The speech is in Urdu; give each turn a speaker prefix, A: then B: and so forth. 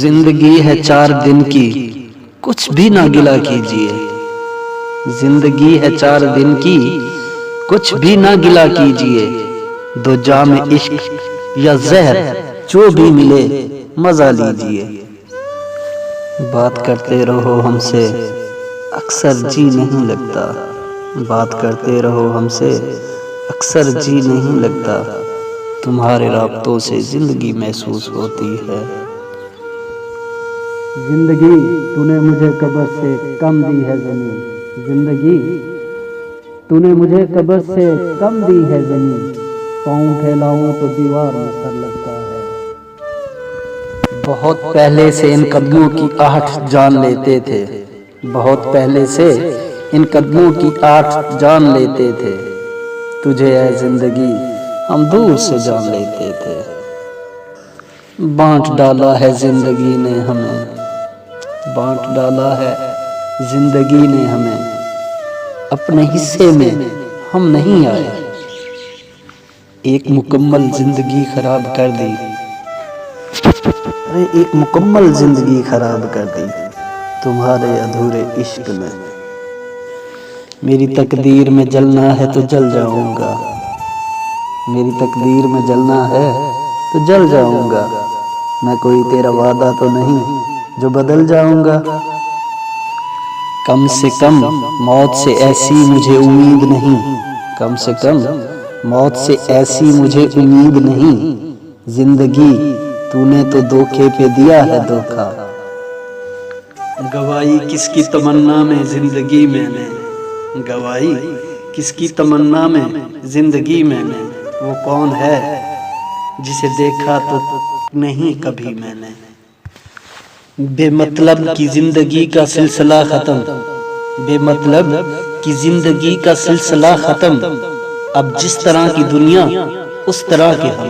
A: زندگی ہے 4 دن کی، کچھ بھی نہ گلا کیجیے۔ زندگی ہے 4 دن کی، کچھ بھی نہ گلا کیجیے۔ 2 جام عشق یا زہر جو بھی ملے مزہ لیجیے۔ بات کرتے رہو ہم سے اکثر جی نہیں لگتا، بات کرتے رہو ہم سے اکثر جی نہیں لگتا۔ تمہارے رابطوں سے زندگی محسوس ہوتی ہے۔
B: زندگی تو نے مجھے قبر سے کم دی ہے زمین، زندگی تو نے مجھے قبر سے کم دی ہے زمین۔ پاؤں پھیلاؤں تو دیوار میں سر لگتا ہے۔
A: بہت پہلے سے ان قدموں کی آہٹ جان لیتے تھے، بہت پہلے سے ان قدموں کی آہٹ جان لیتے تھے۔ تجھے اے زندگی ہم دور سے جان لیتے تھے۔ بانٹ ڈالا ہے زندگی نے ہمیں، بانٹ ڈالا ہے زندگی نے ہمیں۔ اپنے حصے میں ہم نہیں آئے، ایک مکمل زندگی خراب کر دی، ایک مکمل زندگی خراب کر دی تمہارے ادھورے عشق میں۔ میری تقدیر میں جلنا ہے تو جل جاؤں گا، میری تقدیر میں جلنا ہے تو جل جاؤں گا۔ میں کوئی تیرا وعدہ تو نہیں جو بدل جاؤں گا۔ کم سے کم موت سے ایسی مجھے امید نہیں، کم سے کم موت سے ایسی مجھے امید نہیں۔ زندگی تو نے تو دھوکے پہ دیا ہے دھوکا۔ گواہی کس کی تمنا میں زندگی میں نے، گواہی کس کی تمنا میں زندگی میں نے۔ وہ کون ہے جسے دیکھا تو نہیں کبھی میں نے۔ بے مطلب کی زندگی کا سلسلہ ختم، بے مطلب کی زندگی کا سلسلہ ختم۔ اب جس طرح کی دنیا اس طرح کے ہم۔